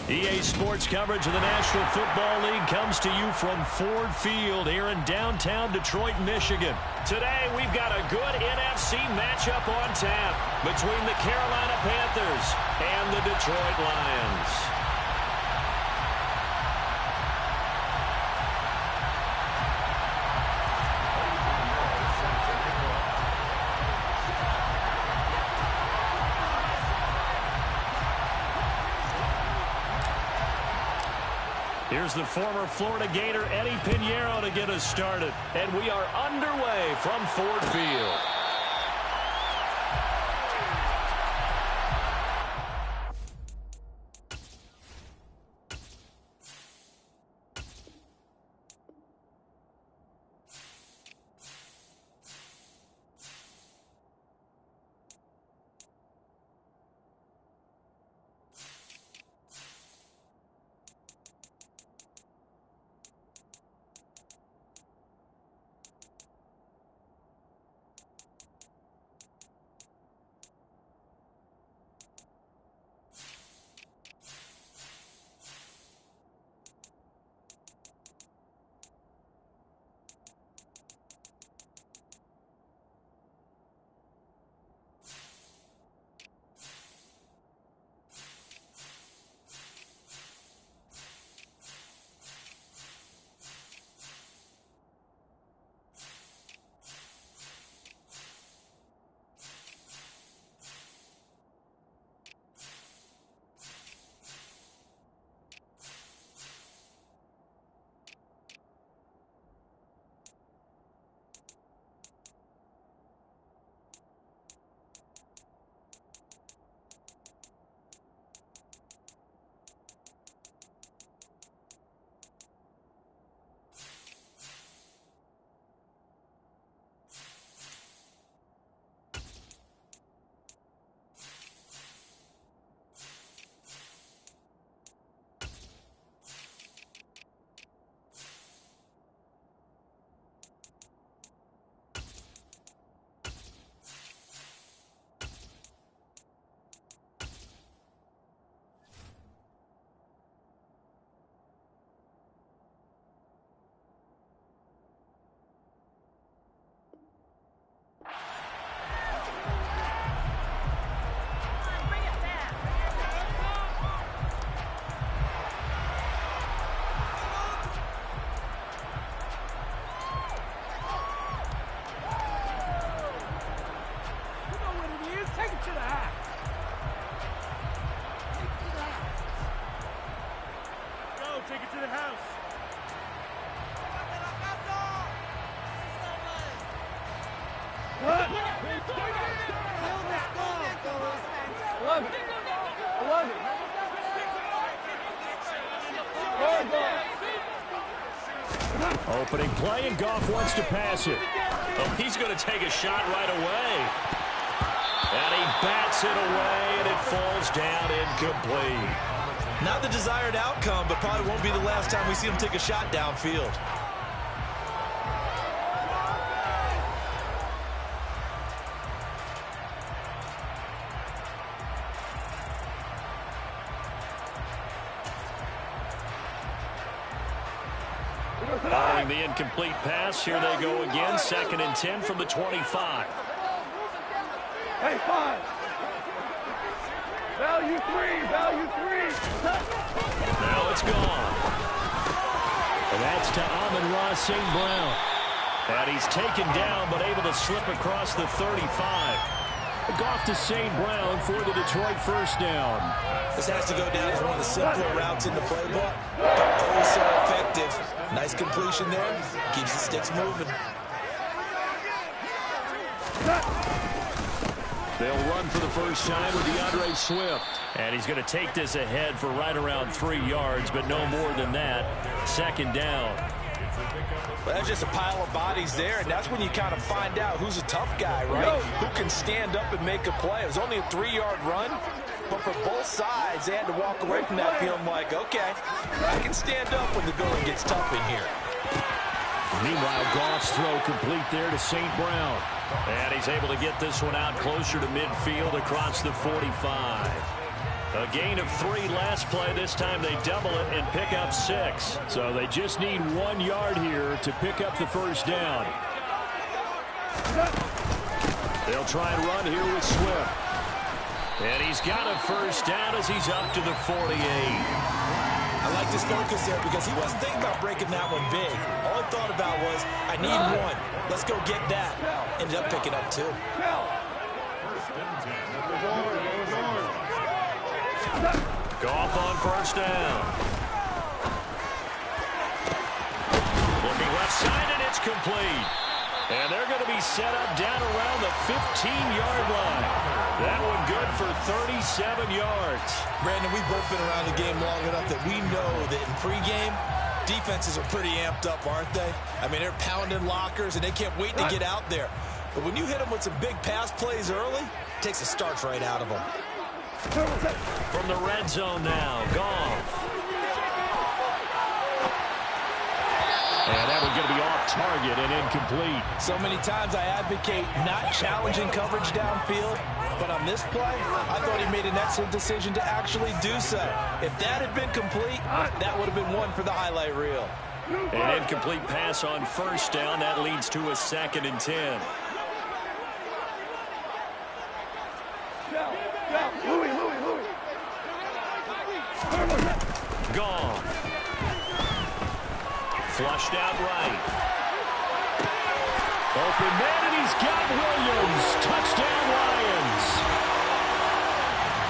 EA Sports coverage of the National Football League comes to you from Ford Field here in downtown Detroit, Michigan. Today, we've got a good NFC matchup on tap between the Carolina Panthers and the Detroit Lions. Here's the former Florida Gator, Eddie Pinheiro, to get us started. And we are underway from Ford Field. Opening play, and Goff wants to pass it. Oh, he's going to take a shot right away. And he bats it away, and it falls down incomplete. Not the desired outcome, but probably won't be the last time we see him take a shot downfield. Following the incomplete pass, here they go again. 2nd and 10 from the 25. Hey, 5. Value 3. Value 3. Now it's gone. And that's to Amon-Ra St. Brown. And he's taken down, but able to slip across the 35. Goff to St. Brown for the Detroit first down. This has to go down as one of the simpler routes in the playbook. Oh, so effective. Nice completion there. Keeps the sticks moving. They'll run for the first time with DeAndre Swift. And he's going to take this ahead for right around 3 yards, but no more than that. 2nd down. Well, that's just a pile of bodies there, and that's when you kind of find out who's a tough guy, right? Who can stand up and make a play. It was only a 3-yard run, but for both sides, they had to walk away from that feeling like, okay, I can stand up when the going gets tough in here. Meanwhile, Goff's throw complete there to St. Brown. And he's able to get this one out closer to midfield across the 45. A gain of 3 last play. This time they double it and pick up 6. So they just need 1 yard here to pick up the first down. They'll try and run here with Swift. And he's got a first down as he's up to the 48. I like this focus there because he wasn't thinking about breaking that one big. All he thought about was, I need 1. Let's go get that. Ended up picking up 2. Goff on first down. Looking left side, and it's complete. And they're going to be set up down around the 15-yard line. That one good for 37 yards. Brandon, we've both been around the game long enough that we know that in pregame, defenses are pretty amped up, aren't they? I mean, they're pounding lockers, and they can't wait to get out there. But when you hit them with some big pass plays early, it takes the starch right out of them. From the red zone now, Goff. And that one's going to be off target and incomplete. So many times I advocate not challenging coverage downfield, but on this play, I thought he made an excellent decision to actually do so. If that had been complete, that would have been one for the highlight reel. An incomplete pass on first down. That leads to a 2nd and 10. Goff. Flushed out right. Open man, and he's got Williams. Touchdown, Lions.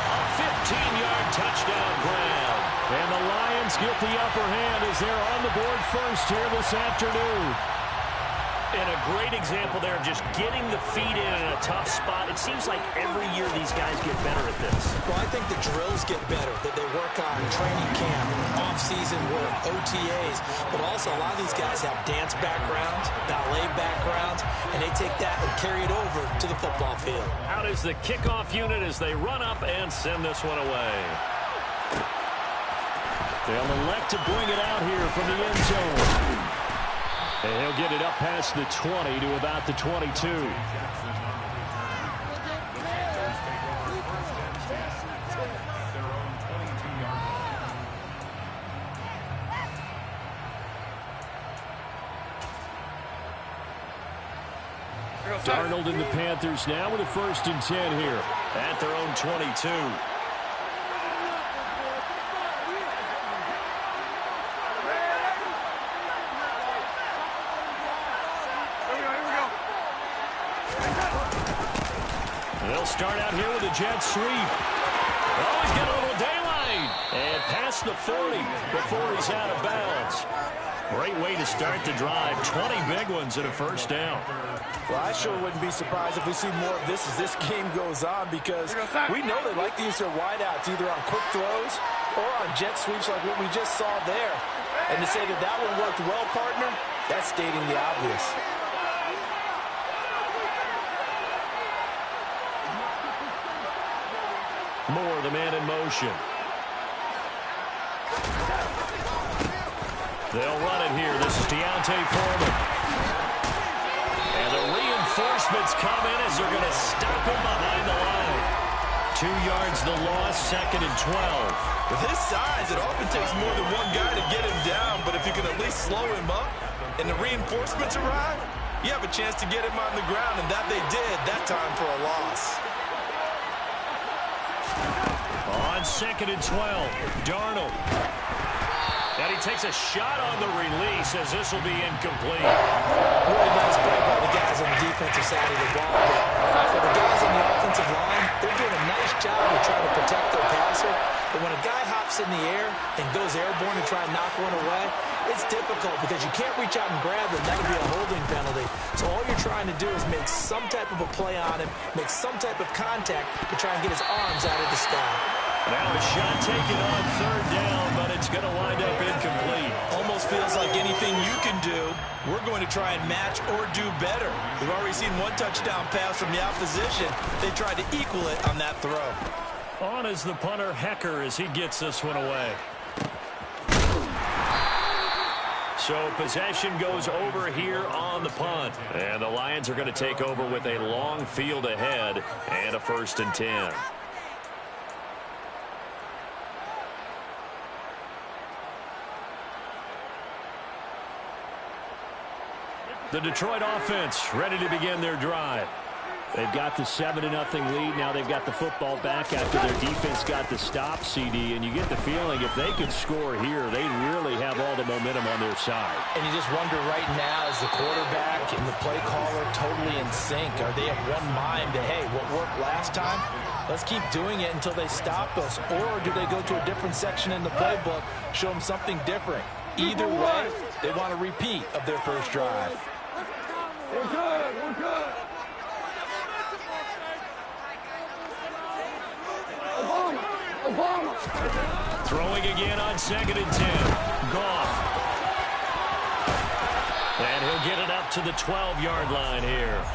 A 15-yard touchdown grab. And the Lions get the upper hand as they're on the board first here this afternoon. And a great example there of just getting the feet in a tough spot. It seems like every year these guys get better at this. Well, I think the drills get better, that they work on training camp, off-season work, OTAs. But also a lot of these guys have dance backgrounds, ballet backgrounds, and they take that and carry it over to the football field. Out is the kickoff unit as they run up and send this one away. They'll elect to bring it out here from the end zone. And he'll get it up past the 20 to about the 22. Darnold and the Panthers now with a 1st and 10 here at their own 22. They'll start out here with a jet sweep. Oh, he's got a little daylight. And past the 40 before he's out of bounds. Great way to start the drive. 20 big ones and a first down. Well, I sure wouldn't be surprised if we see more of this as this game goes on, because we know they like to use their wideouts either on quick throws or on jet sweeps like what we just saw there. And to say that that one worked well, partner, that's stating the obvious. Moore, the man in motion. They'll run it here. This is Deontay Foreman. And the reinforcements come in as they're going to stop him behind the line. 2 yards the loss, 2nd and 12. With his size, it often takes more than one guy to get him down, but if you can at least slow him up and the reinforcements arrive, you have a chance to get him on the ground, and that they did that time for a loss. On 2nd and 12, Darnold. And he takes a shot on the release as this will be incomplete. Really nice play by the guys on the defensive side of the ball. But for the guys on the offensive line, they're doing a nice job of trying to protect their passer. But when a guy hops in the air and goes airborne to try and knock one away, it's difficult because you can't reach out and grab them. That would be a holding penalty. So all you're trying to do is make some type of a play on him, make some type of contact to try and get his arms out of the sky. Now a shot taken on 3rd down, but it's going to wind up incomplete. Almost feels like anything you can do, we're going to try and match or do better. We've already seen one touchdown pass from the opposition. They tried to equal it on that throw. On is the punter, Hecker, as he gets this one away. So possession goes over here on the punt. And the Lions are going to take over with a long field ahead and a 1st and 10. The Detroit offense ready to begin their drive. They've got the 7-0 lead. Now they've got the football back after their defense got the stop, CD. And you get the feeling if they could score here, they really have all the momentum on their side. And you just wonder right now, is the quarterback and the play caller totally in sync? Are they of one mind that, hey, what worked last time, let's keep doing it until they stop us? Or do they go to a different section in the playbook, show them something different? Either way, they want a repeat of their first drive. We're good. We're good. Obama. Throwing again on 2nd and 10. Goff. And he'll get it up to the 12-yard line here.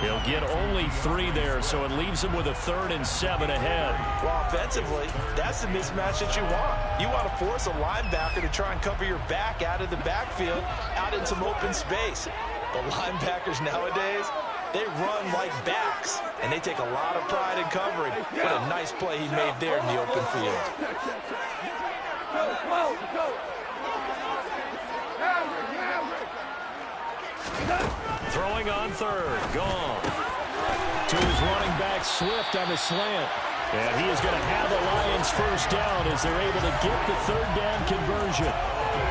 He'll get only 3 there, so it leaves him with a 3rd and 7 ahead. Well, offensively, that's the mismatch that you want. You want to force a linebacker to try and cover your back out of the backfield, out in some open space. But linebackers nowadays, they run like backs, and they take a lot of pride in covering. What a nice play he made there in the open field. Go. Throwing on 3rd. Goff. To his running back, Swift on the slant. And he is going to have the Lions first down as they're able to get the 3rd down conversion.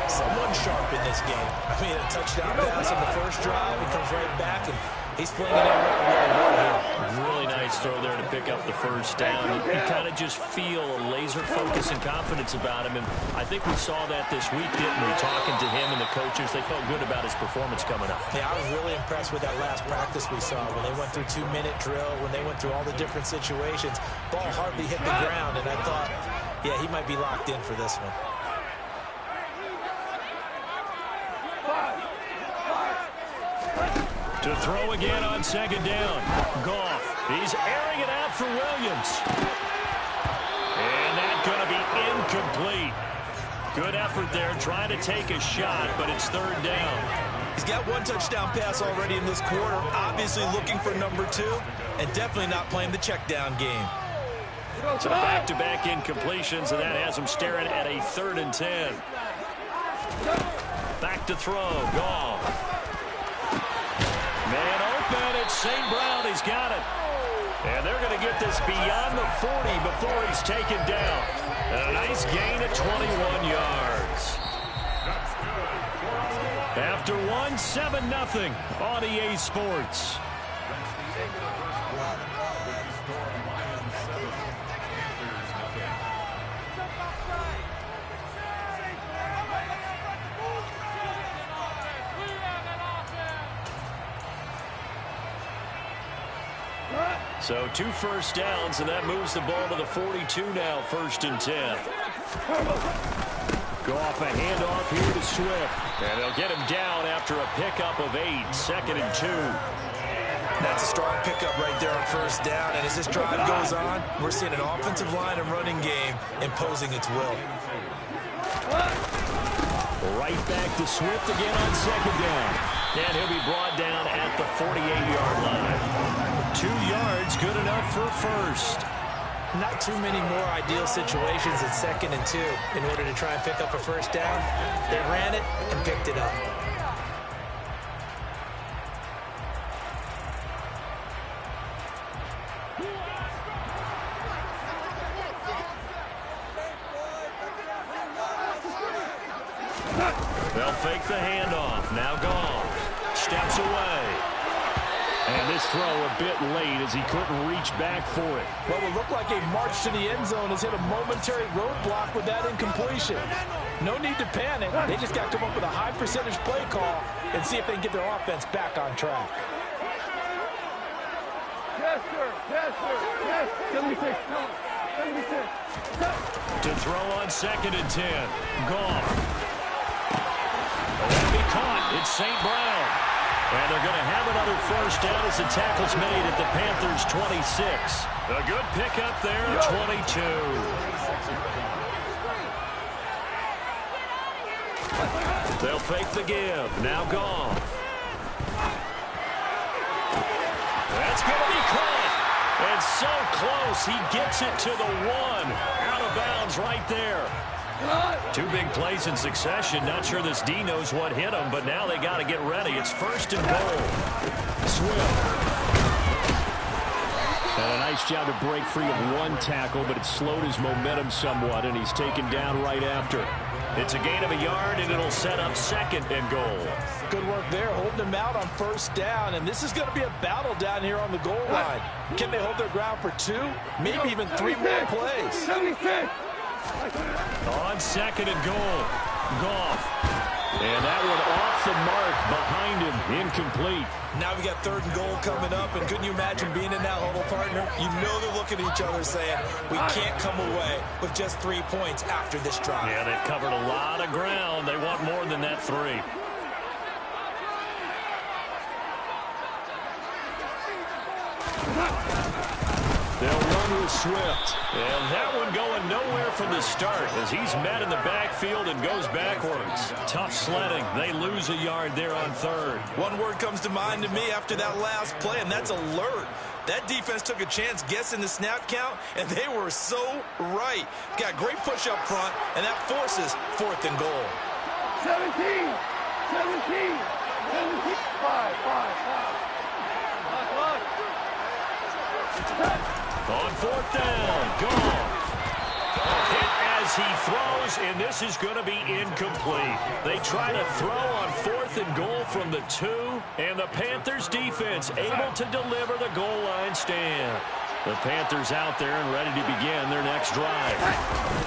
Someone sharp in this game. I mean, a touchdown pass on the first drive. He comes right back, and he's flinging it really well here. Really nice throw there to pick up the first down. You kind of just feel a laser focus and confidence about him, and I think we saw that this week, didn't we? Talking to him and the coaches, they felt good about his performance coming up. Yeah, I was really impressed with that last practice we saw when they went through 2-minute drill, when they went through all the different situations. Ball hardly hit the ground, and I thought, yeah, he might be locked in for this one. To throw again on 2nd down. Goff. He's airing it out for Williams. And that's going to be incomplete. Good effort there, trying to take a shot, but it's 3rd down. He's got 1 touchdown pass already in this quarter, obviously looking for number 2, and definitely not playing the check down game. So back-to-back incompletions, and that has him staring at a 3rd and 10. Back to throw. Goff. Man open, it's St. Brown. He's got it. And they're going to get this beyond the 40 before he's taken down. And a nice gain of 21 yards. After 7-0 on EA Sports. So 2 first downs, and that moves the ball to the 42 now, 1st and 10. Go off a handoff here to Swift. And they'll get him down after a pickup of 8, 2nd and 2. That's a strong pickup right there on 1st down, and as this drive goes on, we're seeing an offensive line and running game imposing its will. Right back to Swift again on 2nd down. And he'll be brought down at the 48-yard line. 2 yards, good enough for 1st. Not too many more ideal situations at 2nd and 2 in order to try and pick up a 1st down. They ran it and picked it up. They'll fake the handoff. Now Goff steps away. And this throw a bit late as he couldn't reach back for it. What would look like a march to the end zone has hit a momentary roadblock with that incompletion. No need to panic. They just got to come up with a high percentage play call and see if they can get their offense back on track. Yes, sir. Yes, sir. Yes. 76. 76. To throw on 2nd and 10. Goff. That'll be caught. It's St. Brown. And they're going to have another 1st down as the tackle's made at the Panthers' 26. A good pickup there, 22. They'll fake the give. Now Goff. That's going to be caught. And so close, he gets it to the 1. Out of bounds right there. Two big plays in succession. Not sure this D knows what hit him, but now they got to get ready. It's 1st and goal. Swift. And a nice job to break free of one tackle, but it slowed his momentum somewhat, and he's taken down right after. It's a gain of a yard, and it'll set up 2nd and goal. Good work there, holding him out on 1st down, and this is going to be a battle down here on the goal line. Can they hold their ground for 2, maybe even 3 more plays? 76. On 2nd and goal, Goff. And that one off the mark behind him, incomplete. Now we got 3rd and goal coming up, and couldn't you imagine being in that huddle, partner? You know they're looking at each other saying, we can't come away with just 3 points after this drive. Yeah, they've covered a lot of ground. They want more than that 3. They'll run with Swift. And that one going nowhere from the start as he's met in the backfield and goes backwards. Tough sledding. They lose a yard there on 3rd. One word comes to mind to me after that last play, and that's alert. That defense took a chance guessing the snap count, and they were so right. Got great push up front, and that forces 4th and goal. 17. 17. 17. 5. On 4th down, Goff. Hit as he throws, and this is going to be incomplete. They try to throw on 4th and goal from the 2, and the Panthers defense able to deliver the goal line stand. The Panthers out there and ready to begin their next drive.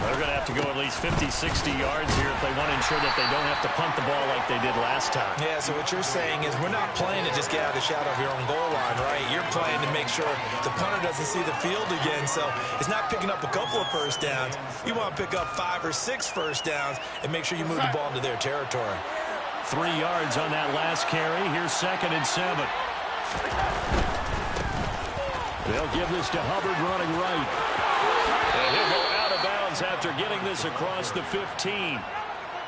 They're going to have to go at least 50, 60 yards here if they want to ensure that they don't have to punt the ball like they did last time. Yeah, so what you're saying is we're not playing to just get out of the shadow of your own goal line, right? You're playing to make sure the punter doesn't see the field again, so it's not picking up a couple of 1st downs. You want to pick up 5 or 6 1st downs and make sure you move the ball into their territory. 3 yards on that last carry. Here's 2nd and 7. They'll give this to Hubbard running right. And he'll go out of bounds after getting this across the 15.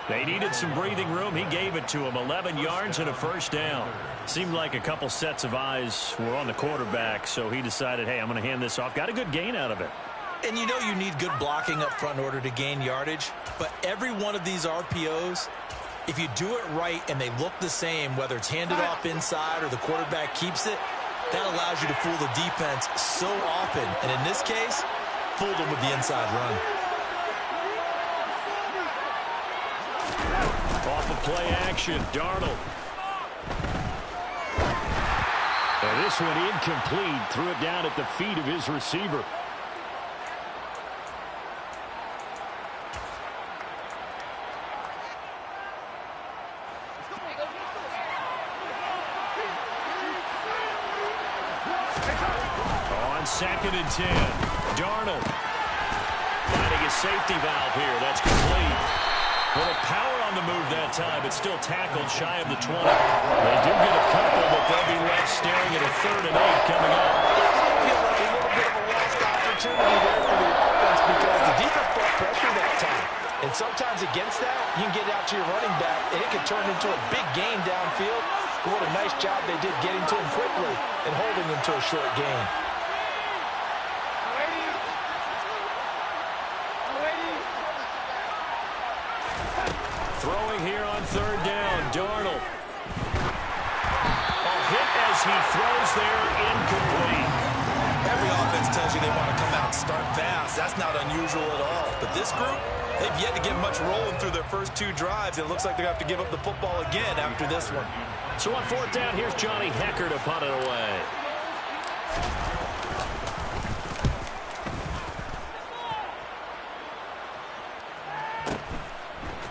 They needed some breathing room. He gave it to him. 11 yards and a 1st down. Seemed like a couple sets of eyes were on the quarterback, so he decided, hey, I'm going to hand this off. Got a good gain out of it. And you know you need good blocking up front in order to gain yardage, but every one of these RPOs, if you do it right and they look the same, whether it's handed off inside or the quarterback keeps it, that allows you to fool the defense so often. And in this case, fooled them with the inside run. Off of play action, Darnold. And this one incomplete. Threw it down at the feet of his receiver. On 2nd and 10, Darnold finding a safety valve here. That's complete. A little power on the move that time, but still tackled shy of the 20. They do get a couple, but they'll be left staring at a 3rd and 8 coming up. Feel like a little bit of a lost opportunity there for the offense because the defense brought pressure that time. And sometimes against that, you can get out to your running back, and it can turn into a big gain downfield. What a nice job they did getting to him quickly and holding him to a short gain. Throwing here on 3rd down, Darnold. A hit as he throws there, incomplete. Every offense tells you they want to come out and start fast. That's not unusual at all. But this group, they've yet to get much rolling through their first 2 drives. It looks like they're going to have to give up the football again after this one. So on 4th down, here's Johnny Hekker to punt it away.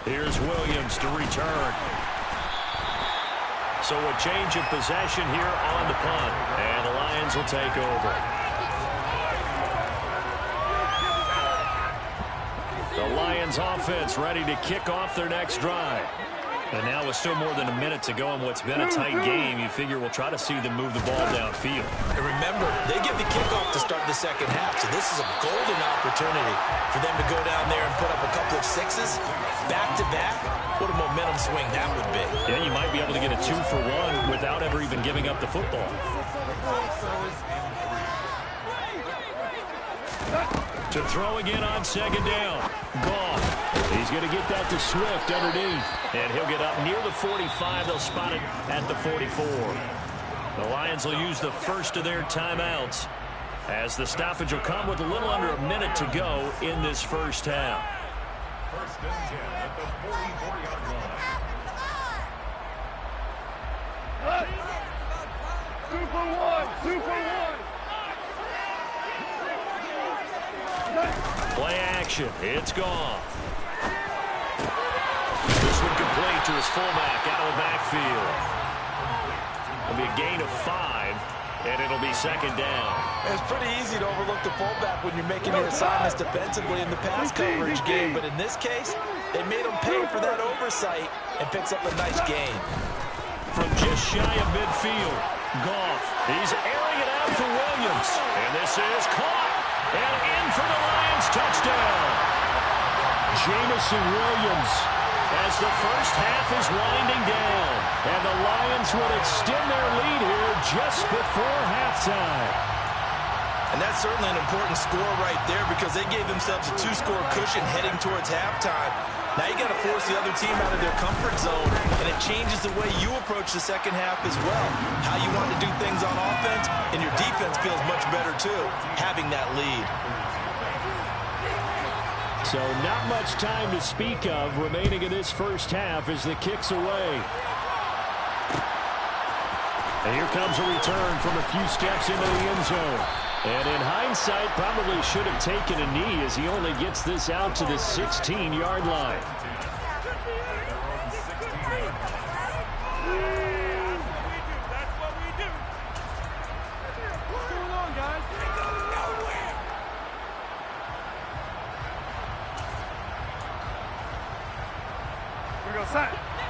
Here's Williams to return. So a change of possession here on the punt. And the Lions will take over. The Lions offense ready to kick off their next drive. And now with still more than a minute to go in what's been a tight game, you figure we'll try to see them move the ball downfield. And remember, they get the kickoff to start the second half, so this is a golden opportunity for them to go down there and put up a couple of 6s back-to-back. What a momentum swing that would be. Yeah, you might be able to get a 2-for-1 without ever even giving up the football. To throw again on second down. Goff. He's going to get that to Swift underneath. And he'll get up near the 45. They'll spot it at the 44. The Lions will use the first of their timeouts, as the stoppage will come with a little under a minute to go in this first half. First and 10 at the 44-yard line. Super one! Play action. It's gone. This one complete to his fullback out of the backfield. It'll be a gain of 5, and it'll be second down. It's pretty easy to overlook the fullback when you're making your assignments defensively in the pass coverage game, but in this case, they made him pay for that oversight and picks up a nice gain. From just shy of midfield, Goff. He's airing it out for Williams, and this is caught. And in for the Lions, touchdown. Jameson Williams, as the first half is winding down. and the Lions would extend their lead here just before halftime. And that's certainly an important score right there, because they gave themselves a 2-score cushion heading towards halftime. Now you got to force the other team out of their comfort zone, and it changes the way you approach the second half as well. How you want to do things on offense, and your defense feels much better too, having that lead. So not much time to speak of remaining in this first half as the kick's away. And here comes a return from a few steps into the end zone. And in hindsight, probably should have taken a knee as he only gets this out to the 16-yard line.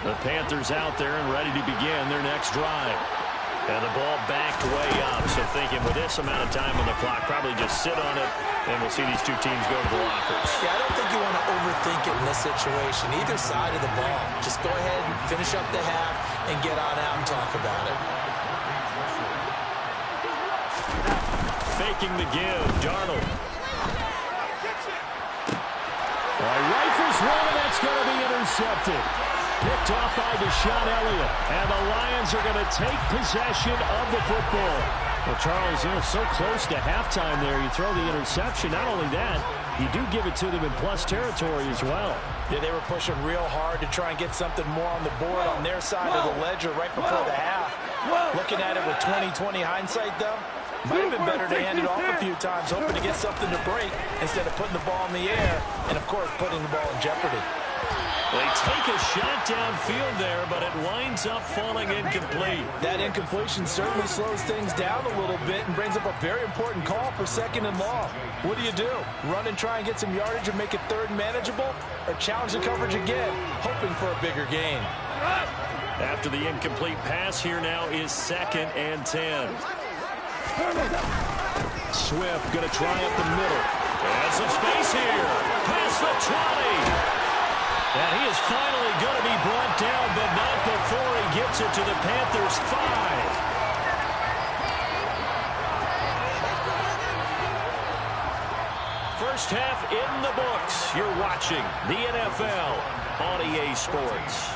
The Panthers out there and ready to begin their next drive. And the ball backed way up, so thinking with this amount of time on the clock, probably just sit on it, and we'll see these two teams go to the lockers. Yeah, I don't think you want to overthink it in this situation, either side of the ball. Just go ahead and finish up the half and get on out and talk about it. Faking the give, Darnold. Rifles one, and that's going to be intercepted. Picked off by Deshaun Elliott. And the Lions are going to take possession of the football. Well, Charles, so close to halftime there. You throw the interception. Not only that, you do give it to them in plus territory as well. Yeah, they were pushing real hard to try and get something more on the board on their side of the ledger right before the half. Looking at it with 20/20 hindsight, though, might have been better to hand it off a few times, hoping to get something to break instead of putting the ball in the air and, of course, putting the ball in jeopardy. They take a shot downfield there, but it winds up falling incomplete. That incompletion certainly slows things down a little bit and brings up a very important call for 2nd and long. What do? Run and try and get some yardage and make it 3rd and manageable, or challenge the coverage again, hoping for a bigger gain? After the incomplete pass, here now is 2nd and 10. Swift going to try up the middle. And some space here. Past the 20. And he is finally going to be brought down, but not before he gets it to the Panthers' 5. First half in the books. You're watching the NFL on EA Sports.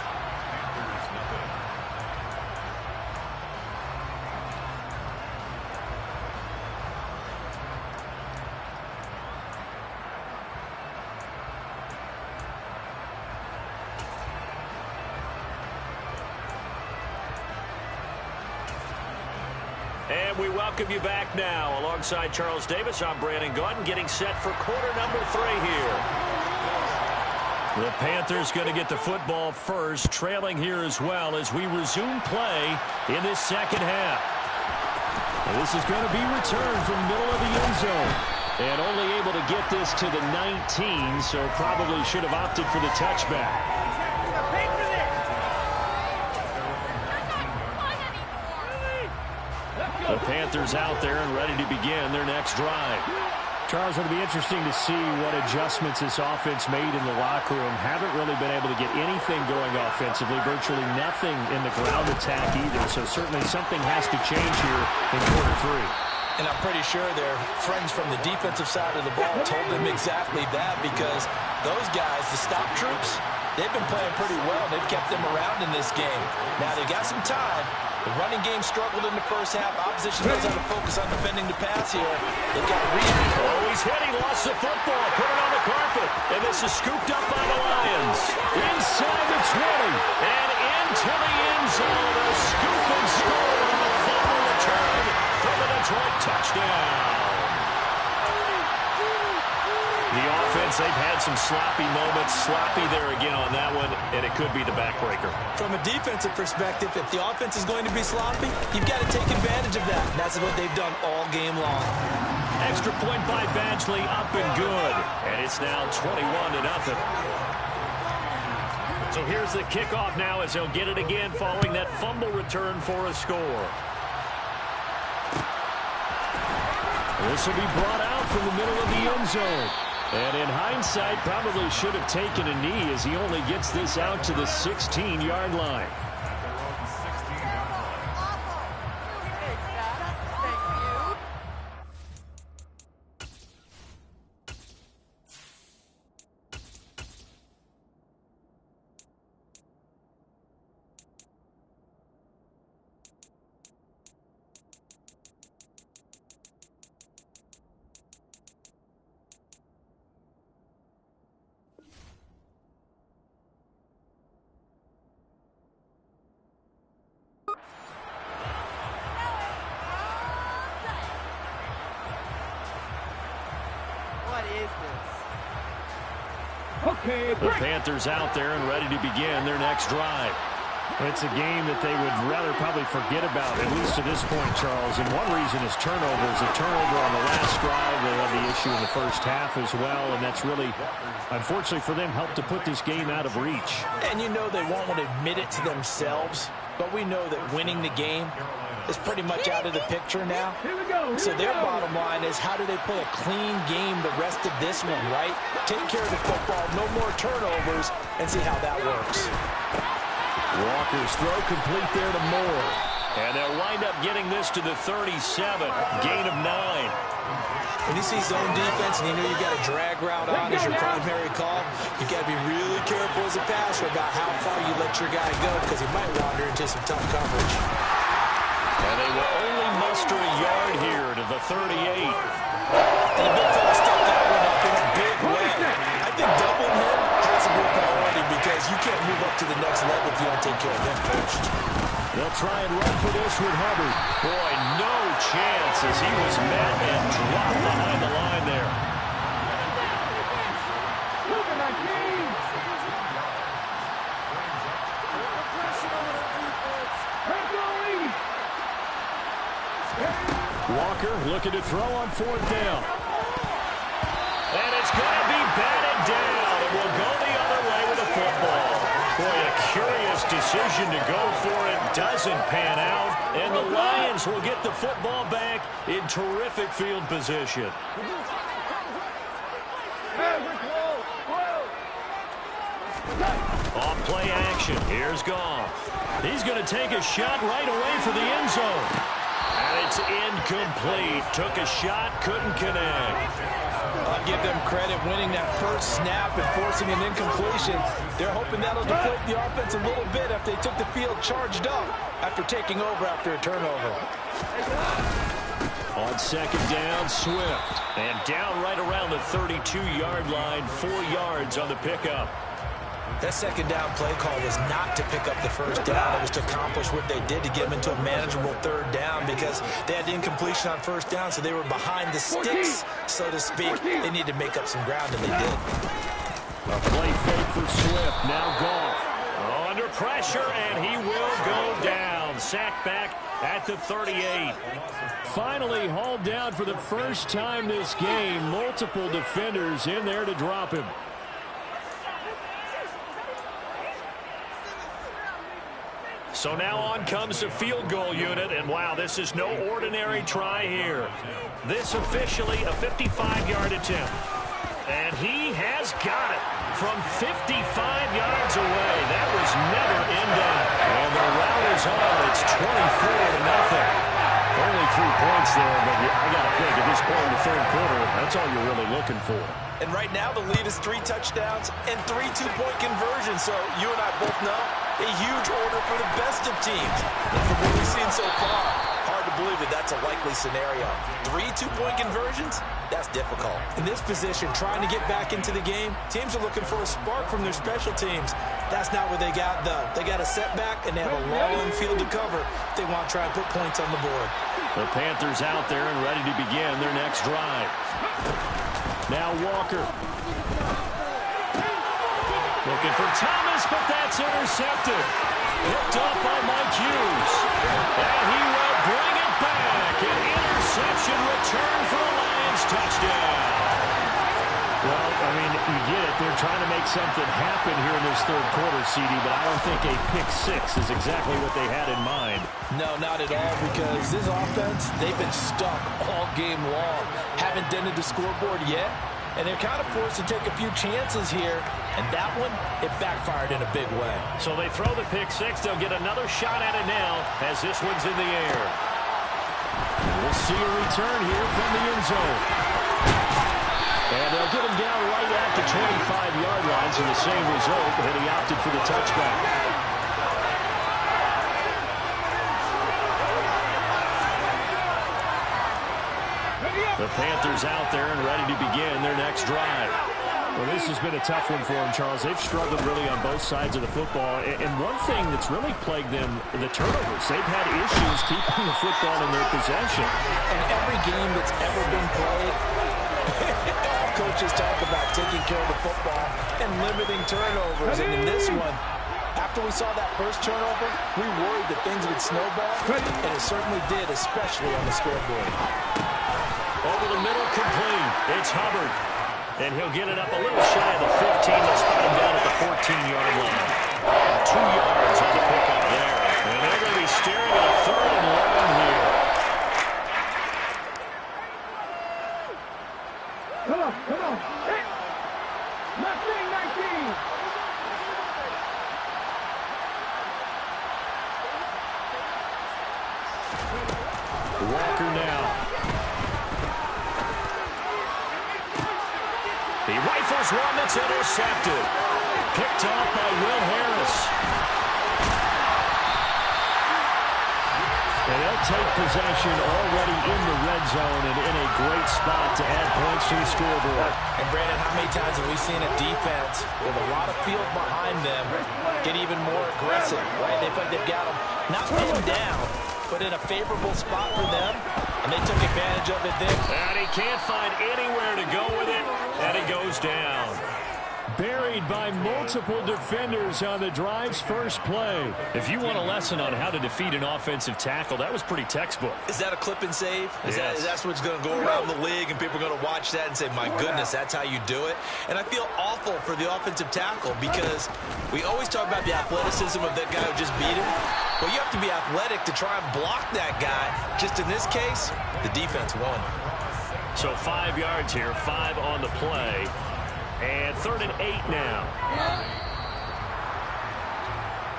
And we welcome you back now. Alongside Charles Davis, I'm Brandon Gaudin, getting set for quarter number 3 here. The Panthers going to get the football first, trailing here as well as we resume play in this second half. And this is going to be returned from middle of the end zone. And only able to get this to the 19, so probably should have opted for the touchback. The Panthers out there and ready to begin their next drive. Charles, it'll be interesting to see what adjustments this offense made in the locker room. Haven't really been able to get anything going offensively, virtually nothing in the ground attack either. So certainly something has to change here in quarter 3. And I'm pretty sure their friends from the defensive side of the ball told them exactly that, because those guys, the stop troops, they've been playing pretty well. They've kept them around in this game. Now they got some time. The running game struggled in the first half. Opposition knows how to focus on defending the pass here. They've got Oh, he's hit. He lost the football. Put it on the carpet. And this is scooped up by the Lions. Inside the 20. And into the end zone. A scoop and score on a fumble return for the Detroit touchdown. The offense, they've had some sloppy moments. Sloppy there again on that one, and it could be the backbreaker. From a defensive perspective, if the offense is going to be sloppy, you've got to take advantage of that. And that's what they've done all game long. Extra point by Badgley, up and good. And it's now 21-0. So here's the kickoff now as they'll get it again following that fumble return for a score. This will be brought out from the middle of the end zone. And in hindsight, probably should have taken a knee as he only gets this out to the 16-yard line. The Panthers out there and ready to begin their next drive. It's a game that they would rather probably forget about, at least to this point, Charles. And one reason is turnovers. A turnover on the last drive. They had the issue in the first half as well, and that's really, unfortunately for them, helped to put this game out of reach. And you know they won't want to admit it to themselves, but we know that winning the game is pretty much out of the picture now. So their bottom line is, how do they play a clean game the rest of this one, right? Take care of the football, no more turnovers, and see how that works. Walker's throw complete there to Moore. And they'll wind up getting this to the 37. Gain of 9. When you see zone defense and you know you've got a drag route on as your primary call, you've got to be really careful as a passer about how far you let your guy go, because he might wander into some tough coverage. And they will only muster a yard here to the 38. And the big fella stepped that one up in a big way. I think doubling him has a real priority, because you can't move up to the next level if you don't take care of him first. They'll try and run for this with Hubbard. Boy, no chance as he was met and dropped behind the line there. Walker looking to throw on 4th down. And it's going to be batted down. It will go the other way with the football. Boy, a curious decision to go for it. Doesn't pan out. And the Lions will get the football back in terrific field position. Off play action. Here's Goff. He's going to take a shot right away for the end zone. And it's incomplete. Took a shot, couldn't connect. I'll give them credit winning that first snap and forcing an incompletion. They're hoping that'll deflate the offense a little bit if they took the field charged up after taking over after a turnover. On 2nd down, Swift. And down right around the 32-yard line, 4 yards on the pickup. That 2nd down play call was not to pick up the first down. It was to accomplish what they did to get them into a manageable 3rd down, because they had the incompletion on 1st down, so they were behind the sticks, so to speak. They needed to make up some ground, and they did. A play fake for Swift. Now Goff. Under pressure, and he will go down. Sacked back at the 38. Finally hauled down for the first time this game. Multiple defenders in there to drop him. So now on comes the field goal unit, and wow, this is no ordinary try here. This officially a 55-yard attempt. And he has got it from 55 yards away. That was never in doubt. And the route is on. It's 24-0. Only 3 points there, but I got to think at this point in the third quarter, that's all you're really looking for. And right now the lead is 3 touchdowns and 3 two-point conversions. So you and I both know a huge order for the best of teams. And from what we've seen so far, hard to believe that that's a likely scenario. 3 two-point conversions? That's difficult. In this position, trying to get back into the game, teams are looking for a spark from their special teams. That's not what they got, though. They got a setback, and they have a long field to cover if they want to try and put points on the board. The Panthers out there and ready to begin their next drive. Now Walker. Looking for Thomas, but that's intercepted. Picked off by Mike Hughes. And he will bring it back. An interception return for a Lions touchdown. Well, I mean, you get it. They're trying to make something happen here in this third quarter, CD, but I don't think a pick six is exactly what they had in mind. No, not at all, because this offense, they've been stuck all game long. Haven't dented the scoreboard yet, and they're kind of forced to take a few chances here, and that one, it backfired in a big way. So they throw the pick six. They'll get another shot at it now as this one's in the air. We'll see a return here from the end zone. And they'll get him down right at the 25-yard line, so the same result, and he opted for the touchback. The Panthers out there and ready to begin their next drive. Well, this has been a tough one for them, Charles. They've struggled really on both sides of the football. And one thing that's really plagued them, the turnovers. They've had issues keeping the football in their possession. In every game that's ever been played, all coaches talk about taking care of the football and limiting turnovers. And in this one, after we saw that first turnover, we worried that things would snowball, and it certainly did, especially on the scoreboard. Over the middle, complete. It's Hubbard. And he'll get it up a little shy of the 15. They'll spot him down at the 14-yard line. 2 yards on the pickup there. And they're going to be staring at a 3rd and long here. Come on. Hit. 19. Walker now. He rifles one that's intercepted. Picked off by Will Harris. And they'll take possession already in the red zone and in a great spot to add points to the scoreboard. And Brandon, how many times have we seen a defense with a lot of field behind them get even more aggressive, right? They feel like they've got them not pinned down, but in a favorable spot for them, and they took advantage of it then. And he can't find anywhere to go with it, and he goes down. Buried by multiple defenders on the drive's first play. If you want a lesson on how to defeat an offensive tackle, that was pretty textbook. Is that a clip and save? Yes. That's what's going to go around the league, and people are going to watch that and say, my goodness, that's how you do it? And I feel awful for the offensive tackle because we always talk about the athleticism of that guy who just beat him. Well, you have to be athletic to try and block that guy. Just in this case, the defense won. So 5 yards here, 5 on the play. And 3rd and 8 now.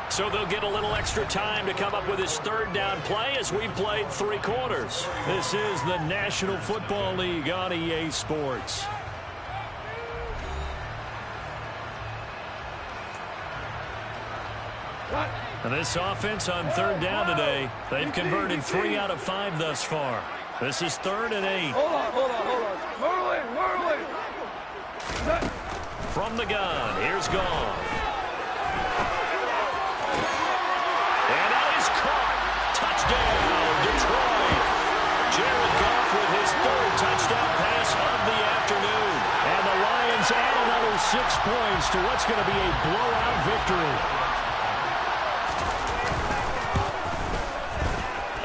So they'll get a little extra time to come up with his 3rd down play as we've played 3 quarters. This is the National Football League on EA Sports. And this offense on 3rd down today, they've converted 3 out of 5 thus far. This is 3rd and 8. Hold on. Merlin. From the gun, here's Goff. And now he's caught. Touchdown, Detroit. Jared Goff with his 3rd touchdown pass of the afternoon. And the Lions add another 6 points to what's going to be a blowout victory.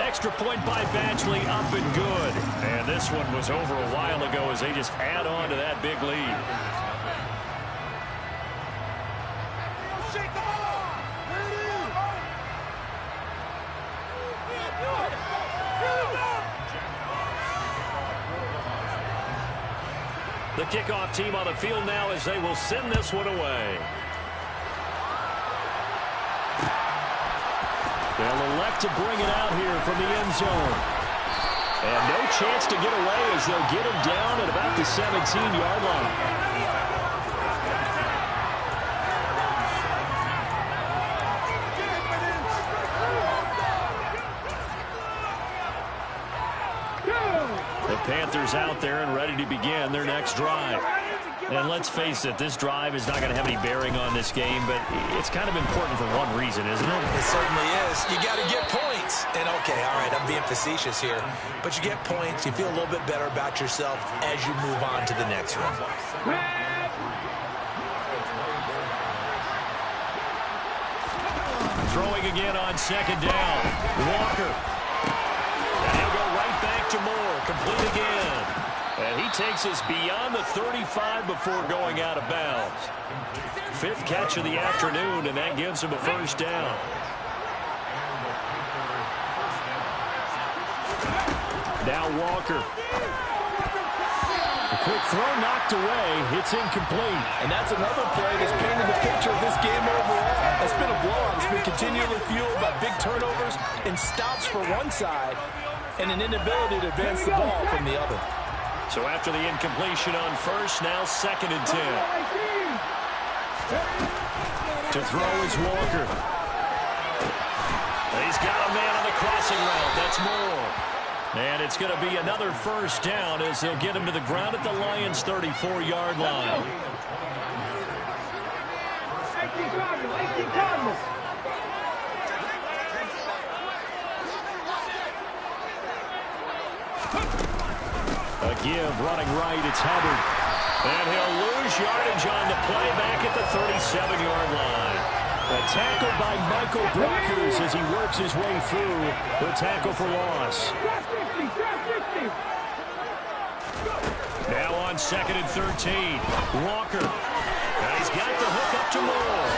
Extra point by Badgley, up and good. And this one was over a while ago as they just add on to that big lead. The kickoff team on the field now as they will send this one away. They'll elect to bring it out here from the end zone. And no chance to get away as they'll get him down at about the 17-yard line. The Panthers out there and ready to begin their next drive. And let's face it, this drive is not going to have any bearing on this game, but it's kind of important for one reason, isn't it? It certainly is. You got to get points. And, okay, all right, I'm being facetious here. But you get points, you feel a little bit better about yourself as you move on to the next one. Throwing again on second down. Walker. And he'll go right back to Moore. Complete again. And he takes us beyond the 35 before going out of bounds. Fifth catch of the afternoon, and that gives him a first down. Now Walker. A quick throw knocked away. It's incomplete. And that's another play that's painted the picture of this game overall. It's been a blowout. It's been continually fueled by big turnovers and stops for one side and an inability to advance the ball from the other. So after the incompletion on first, now 2nd and 10. To throw is Walker. He's got a man on the crossing route. That's Moore. And it's going to be another first down as they'll get him to the ground at the Lions' 34-yard line. A give running right, it's Hubbard. And he'll lose yardage on the play back at the 37-yard line. A tackle by Michael Brockers as he works his way through the tackle for loss. Now on 2nd and 13, Walker. And he's got the hook up to Moore.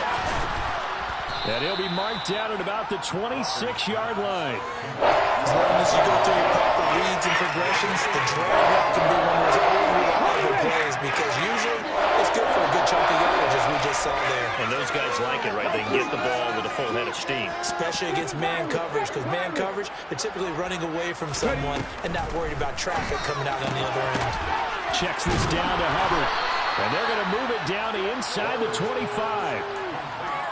And he'll be marked down at about the 26-yard line. As long as you go through your proper reads and progressions, the drag route can be one of those unreliable plays because usually it's good for a good chunk of yardage as we just saw there. And those guys like it, right? They can get the ball with a full head of steam. Especially against man coverage, because man coverage, they're typically running away from someone and not worried about traffic coming out on the other end. Checks this down to Hubbard. And they're going to move it down to inside the 25.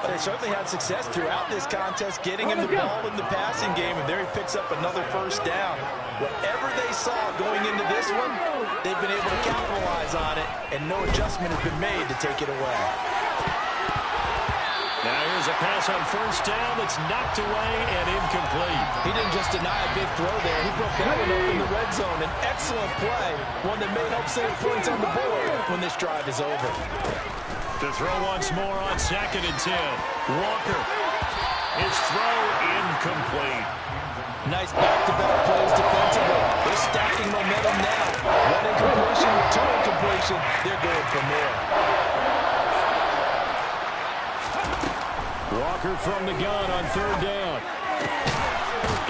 They certainly had success throughout this contest getting him the ball in the passing game, and there he picks up another first down. Whatever they saw going into this one, they've been able to capitalize on it, and no adjustment has been made to take it away. Now here's a pass on first down that's knocked away and incomplete. He didn't just deny a big throw there. He broke that one up in the red zone. An excellent play, one that may help save points on the board when this drive is over. To throw once more on 2nd and 10. Walker. His throw incomplete. Nice back-to-back plays defensively. They're stacking momentum now. One incompletion, two incompletion. They're going for more. Walker from the gun on 3rd down.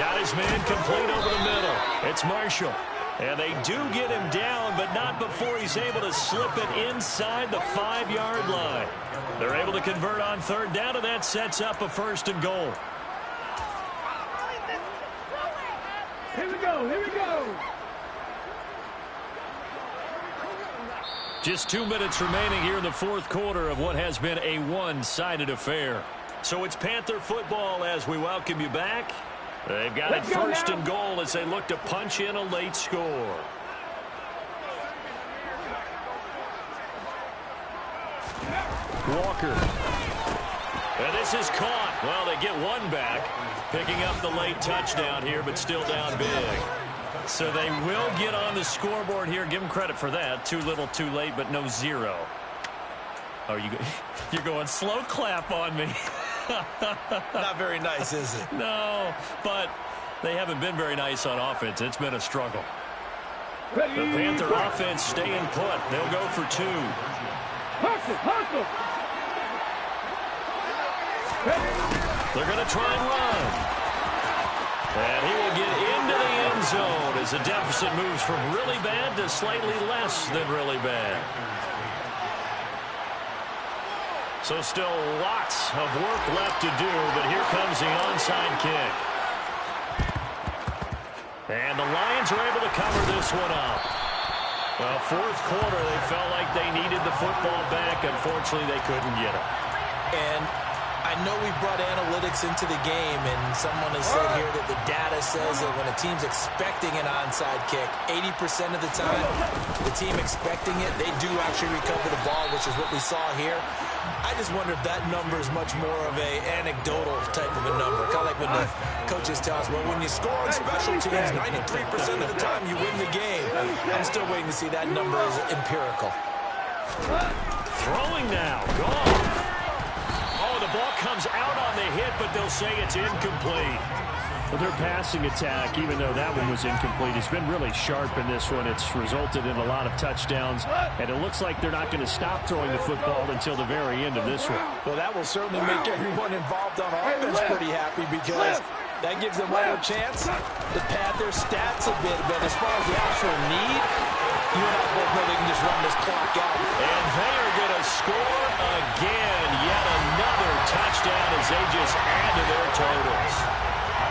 Got his man complete over the middle. It's Marshall. And they do get him down, but not before he's able to slip it inside the 5-yard line. They're able to convert on 3rd down, and that sets up a 1st and goal. Here we go, here we go. Just 2 minutes remaining here in the 4th quarter of what has been a one-sided affair. So it's Panther football as we welcome you back. They've got it 1st and goal as they look to punch in a late score. Walker. And this is caught. Well, they get one back, picking up the late touchdown here, but still down big. So they will get on the scoreboard here. Give them credit for that. Too little, too late, but no zero. Oh, you're going slow clap on me. Not very nice, is it? No, but they haven't been very nice on offense. It's been a struggle. The Panther offense staying put. They'll go for 2. Hustle, hustle. They're going to try and run. And he will get into the end zone as the deficit moves from really bad to slightly less than really bad. So still lots of work left to do, but here comes the onside kick. And the Lions are able to cover this one up. Well, fourth quarter, they felt like they needed the football back. Unfortunately, they couldn't get it. And I know we brought analytics into the game, and someone has said here that the data says that when a team's expecting an onside kick, 80% of the time, the team expecting it, they do actually recover the ball, which is what we saw here. I just wonder if that number is much more of a anecdotal type of a number. Kind of like when the coaches tell us, well, when you score on special teams, 93% of the time you win the game. I'm still waiting to see that number is empirical. Throwing now. Gone. Oh, the ball comes out on the hit, but they'll say it's incomplete. Well, their passing attack, even though that one was incomplete, has been really sharp in this one. It's resulted in a lot of touchdowns, and it looks like they're not going to stop throwing the football until the very end of this one. Well, that will certainly make everyone involved on offense pretty happy because that gives them one more chance to pad their stats a bit. But as far as the actual need, you and I both know they can just run this clock out. And they are going to score again. Yet another touchdown as they just add to their totals.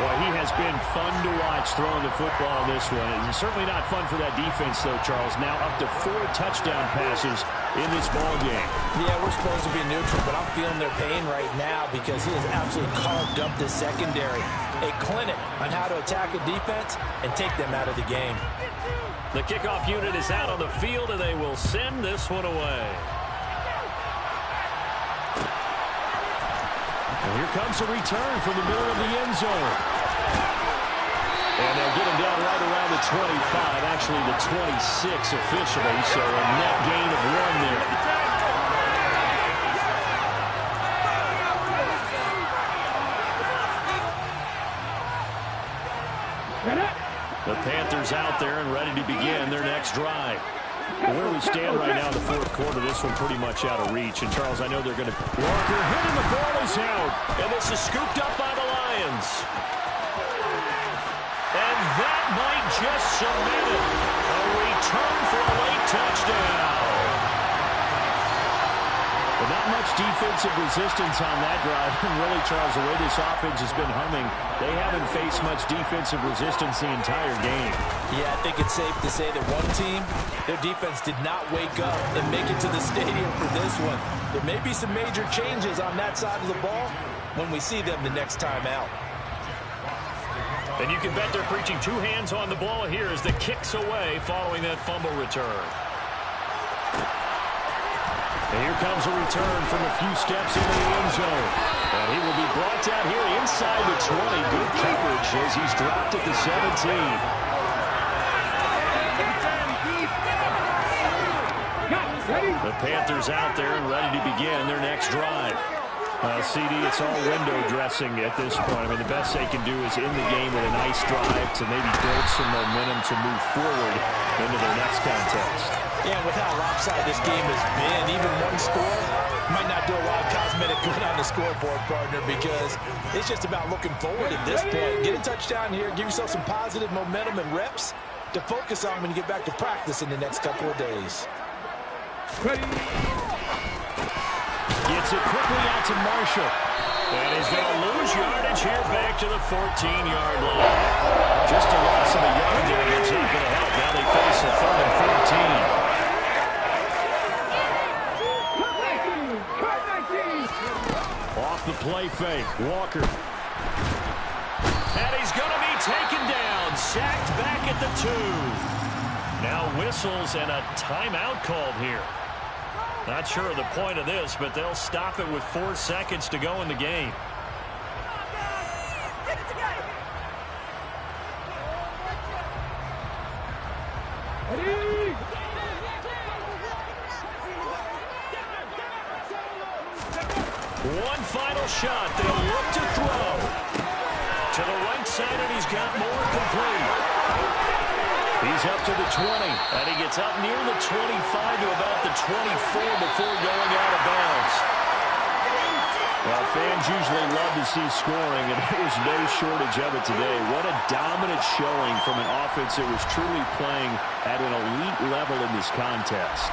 Well, he has been fun to watch throwing the football in this one. It's certainly not fun for that defense, though, Charles. Now up to 4 touchdown passes in this ball game. Yeah, we're supposed to be neutral, but I'm feeling their pain right now because he has absolutely carved up the secondary. A clinic on how to attack a defense and take them out of the game. The kickoff unit is out on the field, and they will send this one away. And here comes a return from the middle of the end zone. And they'll get him down right around the 25, actually the 26 officially, so a net gain of 1 there. The Panthers out there and ready to begin their next drive. Where we stand right now in the fourth quarter, this one pretty much out of reach. And, Charles, I know they're going to... Walker hitting the ball is out. And this is scooped up by the Lions. And that might just cement it. A return for a late touchdown. But not much defensive resistance on that drive. And really, Charles, the way this offense has been humming, they haven't faced much defensive resistance the entire game. Yeah, I think it's safe to say that one team, their defense did not wake up and make it to the stadium for this one. There may be some major changes on that side of the ball when we see them the next time out. And you can bet they're preaching 2 hands on the ball here as the kick's away following that fumble return. And here comes a return from a few steps into the end zone. And he will be brought down here inside the 20. Good coverage as he's dropped at the 17. The Panthers out there and ready to begin their next drive. CD, it's all window dressing at this point. I mean, the best they can do is in the game with a nice drive to maybe build some momentum to move forward into their next contest. Yeah, with how lopsided this game has been, even one score might not do a lot of cosmetic good on the scoreboard, partner, because it's just about looking forward at this point. Get a touchdown here, give yourself some positive momentum and reps to focus on when you get back to practice in the next couple of days. Gets it quickly out to Marshall. And he's going to lose yardage here back to the 14-yard line. Just a loss of a yard there. It's not going to help. Now they face a 3rd and 14. Off the play fake. Walker. And he's going to be taken down. Sacked back at the 2. Now whistles and a timeout called here. Not sure of the point of this, but they'll stop it with 4 seconds to go in the game. One final shot. They'll look to throw. To the right side, and he's got more complete. He's up to the 20. And he gets up near the 25 to about the 24 before going out of bounds. Well, fans usually love to see scoring, and there was no shortage of it today. What a dominant showing from an offense that was truly playing at an elite level in this contest.